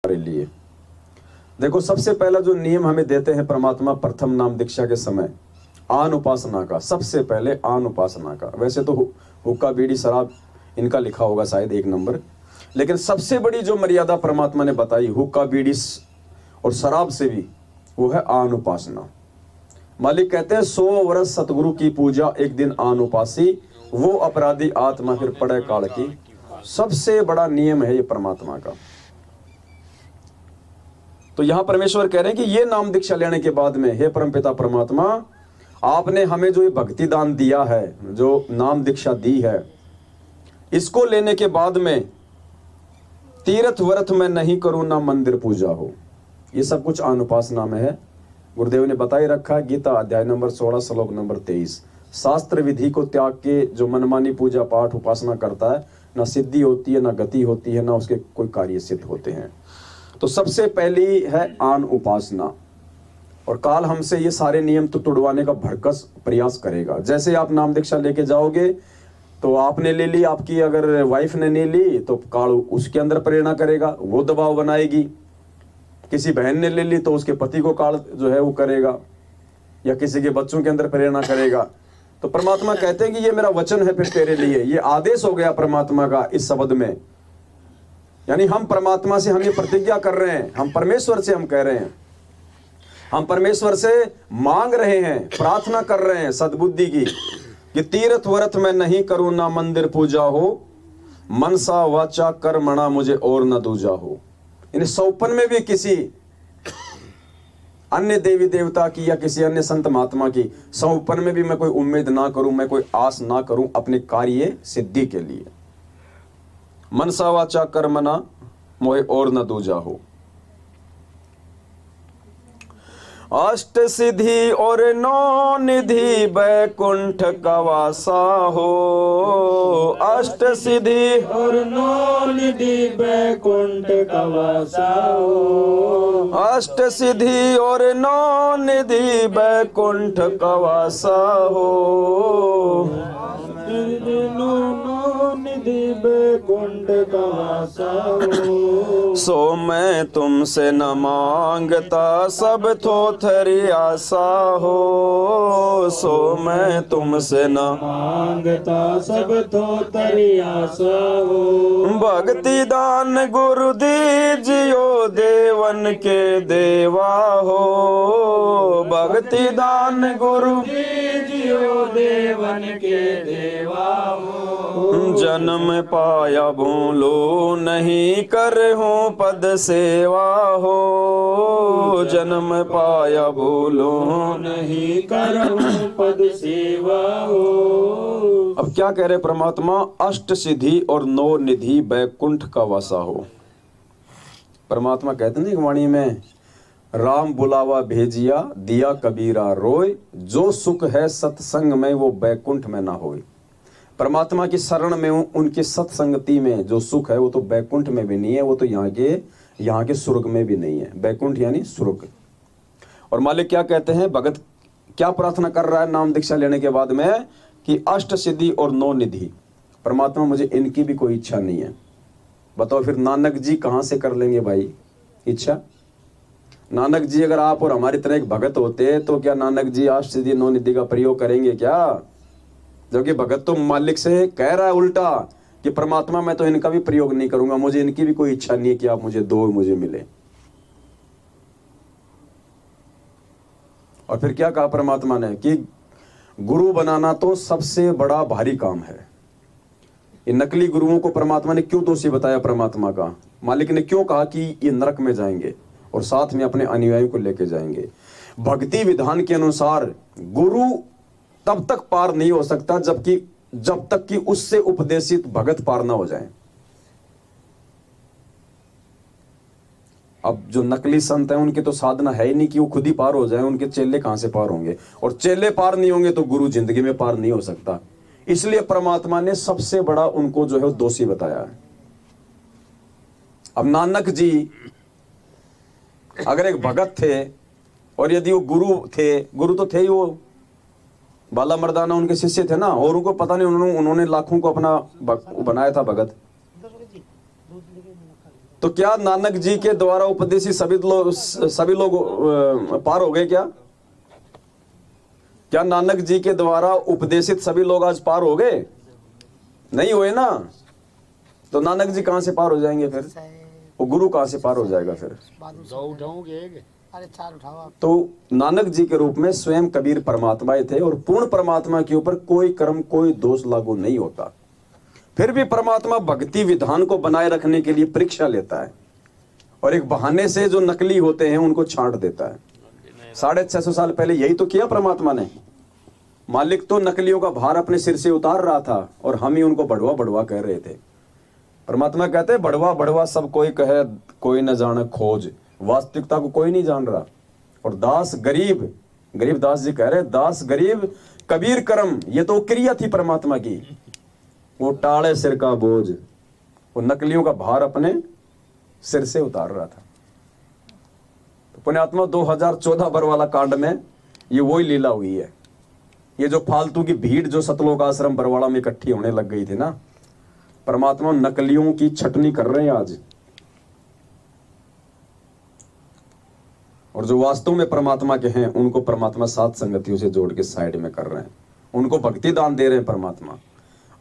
हमारे लिए। देखो, सबसे पहला जो नियम हमें देते हैं परमात्मा प्रथम नाम दीक्षा के समय, आन उपासना का। सबसे पहले आन उपासना का। वैसे तो हुक्का बीड़ी शराब इनका लिखा होगा शायद 1 नंबर, लेकिन सबसे बड़ी जो मर्यादा परमात्मा ने बताई हुक्का बीड़ी और शराब से भी, वो है आन उपासना। मालिक कहते हैं 100 वर्ष सतगुरु की पूजा, एक दिन आन उपासी, वो अपराधी आत्मा फिर पड़े काल की। सबसे बड़ा नियम है ये परमात्मा का। तो यहां परमेश्वर कह रहे हैं कि ये नाम दीक्षा लेने के बाद में, हे परमपिता परमात्मा, आपने हमें जो ये भक्ति दान दिया है, जो नाम दीक्षा दी है, इसको लेने के बाद में तीर्थ व्रत में नहीं करूं, ना मंदिर पूजा हो। ये सब कुछ आन उपासना में है। गुरुदेव ने बता ही रखा है, गीता अध्याय नंबर 16 श्लोक नंबर 23, शास्त्र विधि को त्याग के जो मनमानी पूजा पाठ उपासना करता है, ना सिद्धि होती है, ना गति होती है, ना उसके कोई कार्य सिद्ध होते हैं। तो सबसे पहली है आन उपासना। और काल हमसे ये सारे नियम तो तुड़वाने का भरकस प्रयास करेगा। जैसे आप नाम दीक्षा लेके जाओगे तो आपने ले ली, आपकी अगर वाइफ ने नहीं ली तो काल उसके अंदर प्रेरणा करेगा, वो दबाव बनाएगी। किसी बहन ने ले ली तो उसके पति को काल जो है वो करेगा, या किसी के बच्चों के अंदर प्रेरणा करेगा। तो परमात्मा कहते हैं कि ये मेरा वचन है फिर तेरे लिए, ये आदेश हो गया परमात्मा का इस शब्द में। यानी हम परमात्मा से हम ये प्रतिज्ञा कर रहे हैं, हम परमेश्वर से हम कह रहे हैं, हम परमेश्वर से मांग रहे हैं, प्रार्थना कर रहे हैं सद्बुद्धि की, कि तीर्थ व्रत में नहीं करूं, ना मंदिर पूजा हो, मनसा वाचा कर्मणा मुझे और न दूजा हो। इन सौपन में भी किसी अन्य देवी देवता की या किसी अन्य संत महात्मा की सौपन में भी मैं कोई उम्मीद ना करूं, मैं कोई आस ना करूं अपने कार्य सिद्धि के लिए। मनसा वाचा कर्मणा मोहे और न दूजा हो। अष्ट सिद्धि और 9 निधि बैकुंठ का वासा हो। अष्ट सिद्धि और 9 निधि बैकुंठ का वासा हो। अष्ट सिद्धि और 9 निधि बैकुंठ का वासा हो। निधि बैकुंठ का वासा हो। सो मैं तुमसे न मांगता, सब थोथरी आशा हो। सो मैं तुमसे न मांगता, सब थोथरी आशा हो। भक्ति दान गुरु दीजियो, देवन के देवा हो। भक्ति दान गुरु दीजियो, देवन के देवा हो। जन्म पाया भूलो नहीं, करहूं पद सेवा हो। जन्म पाया भूलो नहीं, करहूं पद सेवा हो। अब क्या कह रहे परमात्मा? अष्ट सिद्धि और 9 निधि बैकुंठ का वासा हो। परमात्मा कहते हैं वाणी में, राम बुलावा भेजिया, दिया कबीरा रोय, जो सुख है सत्संग में वो बैकुंठ में ना होए। परमात्मा की शरण में हूं, उनकी सत्संगति में जो सुख है वो तो बैकुंठ में भी नहीं है, वो तो यहाँ के स्वर्ग में भी नहीं है। बैकुंठ यानी स्वर्ग। और मालिक क्या कहते हैं? भगत क्या प्रार्थना कर रहा है नाम दीक्षा लेने के बाद में? कि अष्ट सिद्धि और 9 निधि, परमात्मा मुझे इनकी भी कोई इच्छा नहीं है। बताओ फिर नानक जी कहां से कर लेंगे भाई इच्छा? नानक जी अगर आप और हमारी तरह एक भगत होते तो क्या नानक जी अष्ट सिद्धि 9 निधि का प्रयोग करेंगे क्या? जबकि भगत तो मालिक से कह रहा है उल्टा कि परमात्मा मैं तो इनका भी प्रयोग नहीं करूंगा, मुझे इनकी भी कोई इच्छा नहीं है कि आप मुझे दो, मुझे मिले। और फिर क्या कहा परमात्मा ने? कि गुरु बनाना तो सबसे बड़ा भारी काम है। ये नकली गुरुओं को परमात्मा ने क्यों दोषी बताया? परमात्मा का मालिक ने क्यों कहा कि ये नरक में जाएंगे और साथ में अपने अनुयायियों को लेके जाएंगे? भक्ति विधान के अनुसार गुरु तब तक पार नहीं हो सकता जब तक कि उससे उपदेशित भगत पार ना हो जाए। अब जो नकली संत हैं उनकी तो साधना है ही नहीं कि वो खुद ही पार हो जाए, उनके चेले कहां से पार होंगे? और चेले पार नहीं होंगे तो गुरु जिंदगी में पार नहीं हो सकता। इसलिए परमात्मा ने सबसे बड़ा उनको जो है वो दोषी बताया है। अब नानक जी अगर एक भगत थे और यदि वो गुरु तो थे ही, वो बाला मर्दाना उनके शिष्य थे ना, और उनको पता नहीं उन्होंने लाखों को अपना बनाया था भगत। तो क्या नानक जी के द्वारा उपदेशित सभी लोग पार हो गए क्या? क्या नानक जी के द्वारा उपदेशित सभी लोग आज पार हो गए? नहीं हुए ना। तो नानक जी कहां से पार हो जाएंगे फिर? वो गुरु कहां से पार हो जाएगा फिर? तो नानक जी के रूप में स्वयं कबीर परमात्मा थे और पूर्ण परमात्मा के ऊपर कोई कर्म कोई दोष लागू नहीं होता। फिर भी परमात्मा भक्ति विधान को बनाए रखने के लिए परीक्षा लेता है और एक बहाने से जो नकली होते हैं उनको छांट देता है। 650 साल पहले यही तो किया परमात्मा ने। मालिक तो नकलियों का भार अपने सिर से उतार रहा था और हम ही उनको बढ़वा बढ़वा कह रहे थे। परमात्मा कहते हैं बढ़वा बढ़वा सब कोई कहे कोई न जाने खोज, वास्तविकता को कोई नहीं जान रहा। और दास गरीब, गरीब दास जी कह रहे दास गरीब कबीर कर्म, ये तो क्रिया थी परमात्मा की। वो टाले सिर का बोझ, वो नकलियों का भार अपने सिर से उतार रहा था। तो पुण्यात्मा 2014 बरवाला कांड में ये वही लीला हुई है। ये जो फालतू की भीड़ जो सतलोक आश्रम बरवाड़ा में इकट्ठी होने लग गई थी ना, परमात्मा नकलियों की छटनी कर रहे हैं आज। और जो वास्तव में परमात्मा के हैं उनको परमात्मा सात संगतियों से जोड़ के साइड में कर रहे हैं, उनको भक्ति दान दे रहे हैं परमात्मा।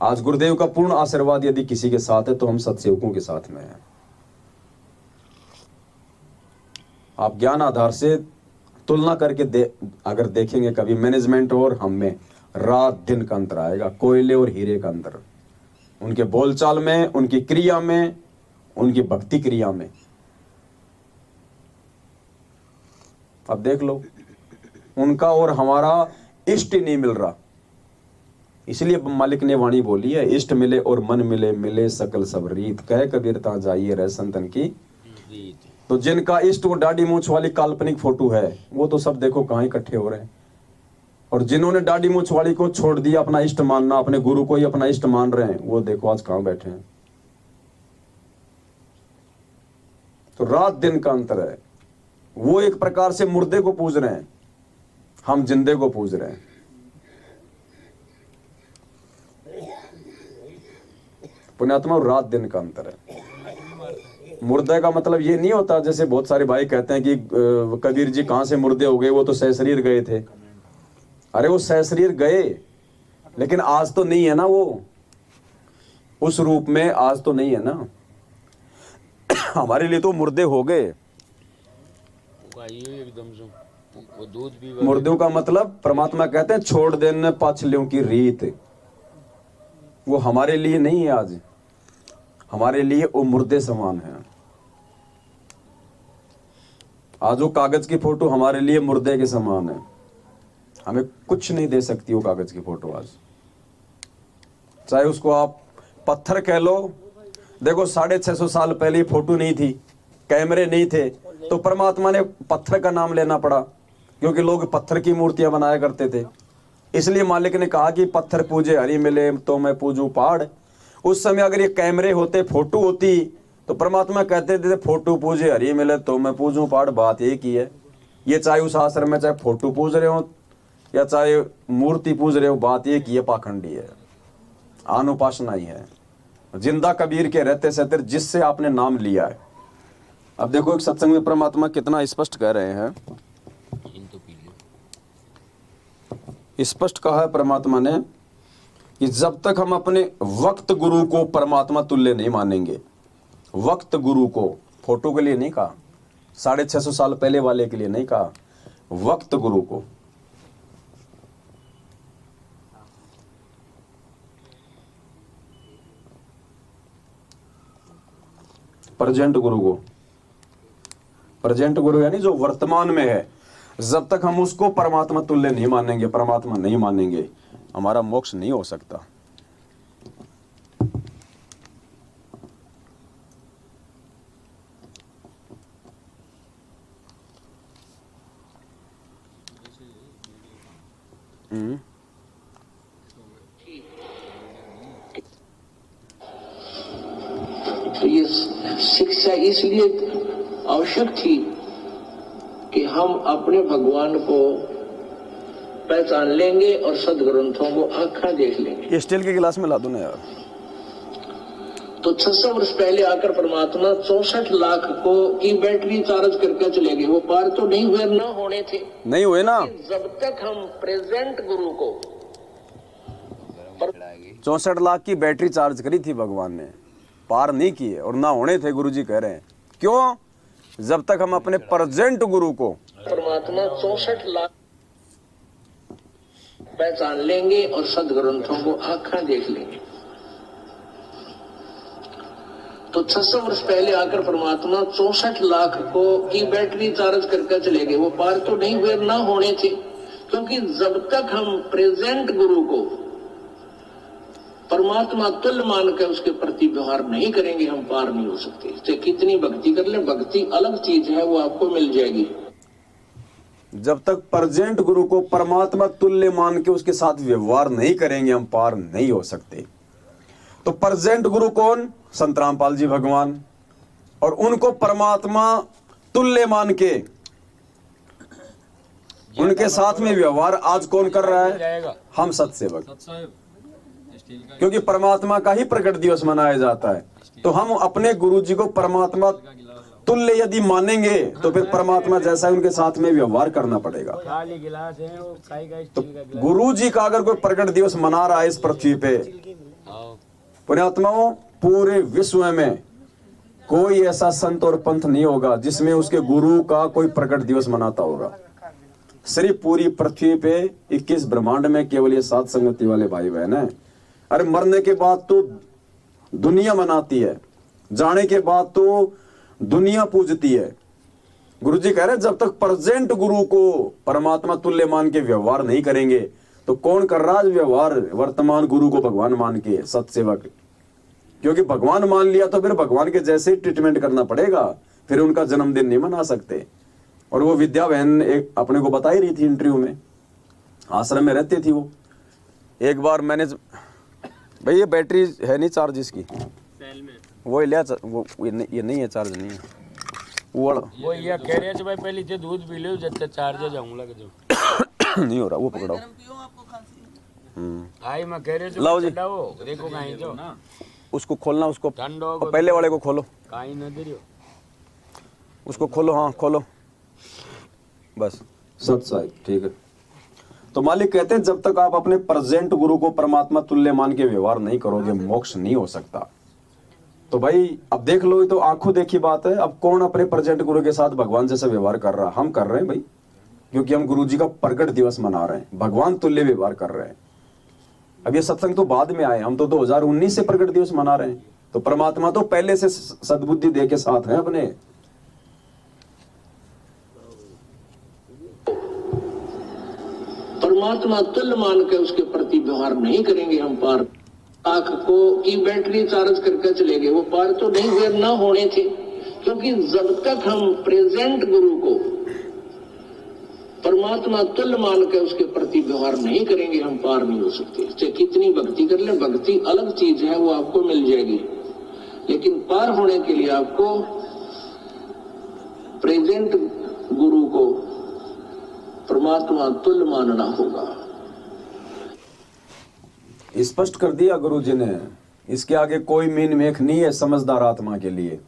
आज गुरुदेव का पूर्ण आशीर्वाद यदि किसी के साथ है तो हम सत्सेवकों के साथ में हैं। आप ज्ञान आधार से तुलना करके अगर देखेंगे कभी मैनेजमेंट और हम में रात दिन का अंतर आएगा, कोयले और हीरे का अंतर, उनके बोलचाल में, उनकी क्रिया में, उनकी भक्ति क्रिया में। अब देख लो, उनका और हमारा इष्ट ही नहीं मिल रहा। इसलिए मालिक ने वाणी बोली है, इष्ट मिले और मन मिले, मिले सकल सब रीत, कहे कबीर ता जाइए रह संतन की। तो जिनका इष्ट वो दाढ़ी मूछ वाली काल्पनिक फोटो है, वो तो सब देखो कहां इकट्ठे हो रहे हैं। और जिन्होंने दाढ़ी मूछ वाली को छोड़ दिया, अपना इष्ट मानना, अपने गुरु को ही अपना इष्ट मान रहे हैं, वो देखो आज कहां बैठे हैं। तो रात दिन का अंतर है। वो एक प्रकार से मुर्दे को पूज रहे हैं, हम जिंदे को पूज रहे हैं। पुण्यात्मा रात दिन का अंतर है। मुर्दे का मतलब ये नहीं होता जैसे बहुत सारे भाई कहते हैं कि कबीर जी कहां से मुर्दे हो गए, वो तो सहशरीर गए थे। अरे वो सहशरीर गए, लेकिन आज तो नहीं है ना, वो उस रूप में आज तो नहीं है ना। हमारे लिए तो मुर्दे हो गए। मुर्दों का मतलब परमात्मा कहते हैं छोड़ देने पाछलियों की रीत, वो हमारे लिए नहीं है आज। हमारे लिए वो मुर्दे समान है। आज वो कागज की फोटो हमारे लिए मुर्दे के समान है। हमें कुछ नहीं दे सकती वो कागज की फोटो आज, चाहे उसको आप पत्थर कह लो। देखो 650 साल पहले फोटो नहीं थी, कैमरे नहीं थे, तो परमात्मा ने पत्थर का नाम लेना पड़ा, क्योंकि लोग पत्थर की मूर्तियां बनाया करते थे। इसलिए मालिक ने कहा कि पत्थर पूजे हरि मिले तो मैं पूजू पहाड़। उस समय अगर ये कैमरे होते, फोटो होती, तो परमात्मा कहते थे फोटो पूजे हरि मिले तो मैं पूजू पहाड़। बात एक ही है। ये चाहे उस आश्रम में चाहे फोटो पूज रहे हो या चाहे मूर्ति पूज रहे हो, बात एक ही है, पाखंडी है, अनुपासना ही है। जिंदा कबीर के रहते सहते जिससे आपने नाम लिया है। अब देखो एक सत्संग में परमात्मा कितना स्पष्ट कह रहे हैं। स्पष्ट कहा है परमात्मा ने कि जब तक हम अपने वक्त गुरु को परमात्मा तुल्य नहीं मानेंगे, वक्त गुरु को, फोटो के लिए नहीं कहा, 650 साल पहले वाले के लिए नहीं कहा, वक्त गुरु को। प्रेजेंट गुरु को, प्रेजेंट गुरु यानी जो वर्तमान में है, जब तक हम उसको परमात्मा तुल्य नहीं मानेंगे, परमात्मा नहीं मानेंगे, हमारा मोक्ष नहीं हो सकता। तो ये शिक्षा इसलिए आवश्यक थी कि हम अपने भगवान को पहचान लेंगे और सदग्रंथों को आँखा देख लेंगे। ये स्टील के गिलास में ला दो ना यार। तो 600 वर्ष पहले आकर परमात्मा 64 लाख को की बैटरी चार्ज करके चले गए। वो पार तो नहीं हुए, ना होने थे, नहीं हुए ना। जब तक हम प्रेजेंट गुरु को 64 लाख की बैटरी चार्ज करी थी भगवान ने, पार नहीं किए और ना होने थे। गुरुजी कह रहे हैं क्यों? जब तक हम अपने प्रेजेंट गुरु को परमात्मा 64 लाख पहचान लेंगे और सदग्रंथों को आंखें देख लेंगे। तो 600 वर्ष पहले आकर परमात्मा 64 लाख को की बैटरी चार्ज करके चले गए। वो पार तो नहीं हुए, ना होने थे, क्योंकि जब तक हम प्रेजेंट गुरु को परमात्मा तुल्य मान कर उसके प्रति व्यवहार नहीं करेंगे, हम पार नहीं हो सकते। चाहे कितनी भक्ति कर ले, भक्ति अलग चीज है, वो आपको मिल जाएगी। जब तक प्रेजेंट गुरु को परमात्मा तुल्य मान के उसके साथ व्यवहार नहीं करेंगे, हम पार नहीं हो सकते। तो प्रेजेंट गुरु कौन? संत रामपाल जी भगवान, और उनको परमात्मा तुल्य मान के उनके साथ में व्यवहार आज कौन कर रहा है? हम सत्सेवक। क्योंकि परमात्मा का ही प्रकट दिवस मनाया जाता है, तो हम अपने गुरु जी को परमात्मा तुल्य यदि मानेंगे तो फिर परमात्मा जैसा उनके साथ में व्यवहार करना पड़ेगा। तो गुरु जी का अगर कोई प्रकट दिवस मना रहा है इस पृथ्वी पे, पुण्यात्माओं, पूरे विश्व में कोई ऐसा संत और पंथ नहीं होगा जिसमें उसके गुरु का कोई प्रकट दिवस मनाता होगा। सिर्फ पूरी पृथ्वी पे 21 ब्रह्मांड में केवल ये सात संगति वाले भाई बहन है। अरे मरने के बाद तो दुनिया मनाती है, जाने के बाद तो दुनिया पूजती है। गुरुजी कह रहे हैं जब तक प्रेजेंट गुरु को परमात्मा तुल्य मान के व्यवहार नहीं करेंगे तो कौन कर रहा है व्यवहार? वर्तमान गुरु को भगवान मान के सत्सेवक। क्योंकि भगवान मान लिया तो फिर भगवान के जैसे ट्रीटमेंट करना पड़ेगा, फिर उनका जन्मदिन नहीं मना सकते। और वो विद्या बहन एक अपने को बता ही रही थी इंटरव्यू में, आश्रम में रहती थी वो। एक बार मैंने, भाई ये बैटरी है नहीं चार्ज इसकी, वो लिया वो ये नहीं है, चार्ज नहीं है वो ये कह रहे भाई पहले से दूध पी लो जब तक चार्ज जाऊंगा जो नहीं हो रहा। वो पकड़ाओ। आई मैं कह रहे लाओ जी, देखो कहीं तो उसको खोलना, उसको पहले वाले को खोलो, कहीं न दे रही उसको खोलो। हाँ खोलो बस। सत साहिब ठीक है। तो मालिक कहते हैं जब तक आप अपने प्रेजेंट गुरु को परमात्मा तुल्य मान के व्यवहार नहीं करोगे, मोक्ष नहीं हो सकता। तो भाई अब देख लो, ये तो आंखों देखी बात है। अब कौन अपने प्रेजेंट गुरु के साथ भगवान जैसा व्यवहार कर रहा? हम कर रहे हैं भाई, क्योंकि हम गुरु जी का प्रकट दिवस मना रहे हैं, भगवान तुल्य व्यवहार कर रहे हैं। अब ये सत्संग तो बाद में आए, हम तो 2019 से प्रकट दिवस मना रहे हैं। तो परमात्मा तो पहले से सद्बुद्धि दे के साथ है अपने। परमात्मा तुल्य मान के उसके प्रति व्यवहार नहीं करेंगे, हम पार आंख को की बैटरी चार्ज करके चले गए। वो पार तो नहीं हुए, ना होने थे, क्योंकि जब तक हम प्रेजेंट गुरु को परमात्मा तुल्य मान के उसके प्रति व्यवहार नहीं करेंगे, हम पार नहीं हो सकते। चाहे कितनी भक्ति कर ले, भक्ति अलग चीज है, वो आपको मिल जाएगी। लेकिन पार होने के लिए आपको प्रेजेंट गुरु को परमात्मा तुल्य मानना होगा। स्पष्ट कर दिया गुरु जी ने। इसके आगे कोई मीन मेख नहीं है समझदार आत्मा के लिए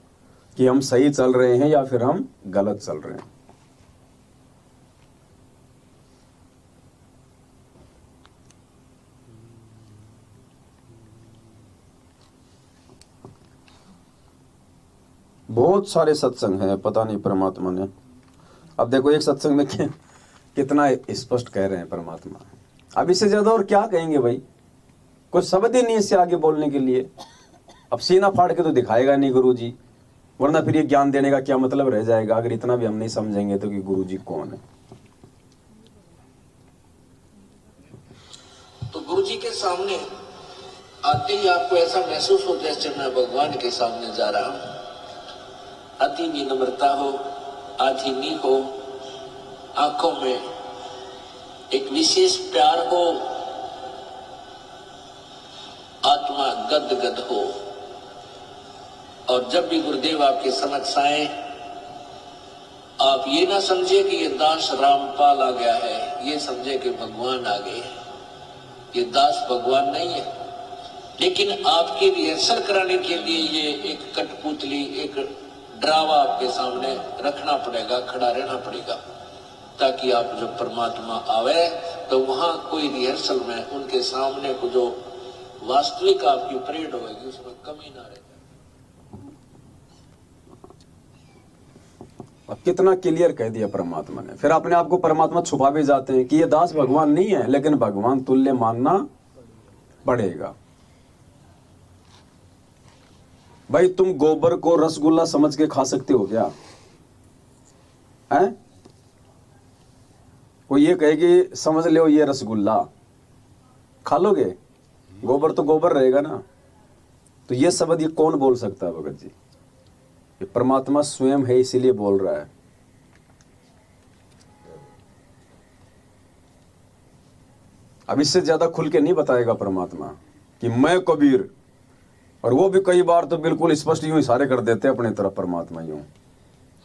कि हम सही चल रहे हैं या फिर हम गलत चल रहे हैं। बहुत सारे सत्संग हैं, पता नहीं परमात्मा ने। अब देखो एक सत्संग में कितना स्पष्ट कह रहे हैं परमात्मा। अब इससे ज्यादा और क्या कहेंगे भाई? कोई शब्द ही नहीं इससे आगे बोलने के लिए। अब सीना फाड़ के तो दिखाएगा नहीं गुरु जी, वरना फिर ये ज्ञान देने का क्या मतलब रह जाएगा अगर इतना भी हम नहीं समझेंगे तो कि गुरु जी कौन है। तो गुरु जी के सामने आते ही आपको ऐसा महसूस हो जैसे मैं भगवान के सामने जा रहा हूं। अति विनम्रता हो, आधी नी हो, आंखों में एक विशेष प्यार हो, आत्मा गद गद हो। और जब भी गुरुदेव आपके समक्ष आए, आप ये ना समझे कि ये दास रामपाल आ गया है, ये समझे कि भगवान आ गए। ये दास भगवान नहीं है, लेकिन आपके रिहर्सल कराने के लिए ये एक कठपुतली, एक ड्रावा आपके सामने रखना पड़ेगा, खड़ा रहना पड़ेगा, ताकि आप जब परमात्मा आवे तो वहां कोई रिहर्सल में उनके सामने को जो वास्तविक आपकी परेड होगी उसमें कमी ना रहे। अब कितना क्लियर कह दिया परमात्मा ने। फिर अपने आप को परमात्मा छुपा भी जाते हैं कि ये दास भगवान नहीं है, लेकिन भगवान तुल्य मानना पड़ेगा। भाई तुम गोबर को रसगुल्ला समझ के खा सकते हो क्या? हैं? वो ये कहे कि समझ लो ये रसगुल्ला, खा लोगे? गोबर तो गोबर रहेगा ना। तो ये शब्द ये कौन बोल सकता है भगत जी? ये परमात्मा स्वयं है, इसीलिए बोल रहा है। अब इससे ज्यादा खुल के नहीं बताएगा परमात्मा कि मैं कबीर, और वो भी कई बार तो बिल्कुल स्पष्ट यूं इशारे कर देते हैं अपनी तरफ परमात्मा, यूं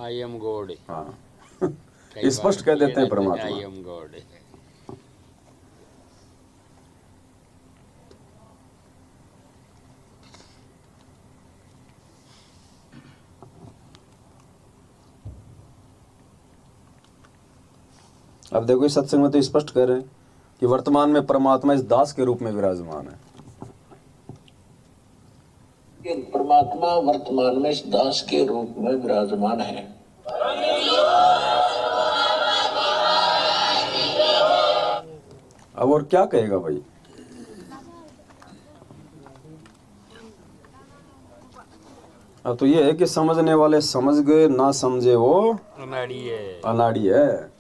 आई एम गॉड। हाँ स्पष्ट कह देते हैं परमात्मा। I am God. अब देखो इस सत्संग में तो स्पष्ट कह रहे हैं कि वर्तमान में परमात्मा इस दास के रूप में विराजमान है। परमात्मा वर्तमान में इस दास के रूप में विराजमान है। अब और क्या कहेगा भाई? अब तो ये है कि समझने वाले समझ गए, ना समझे वो अनाड़ी है। अनाड़ी है।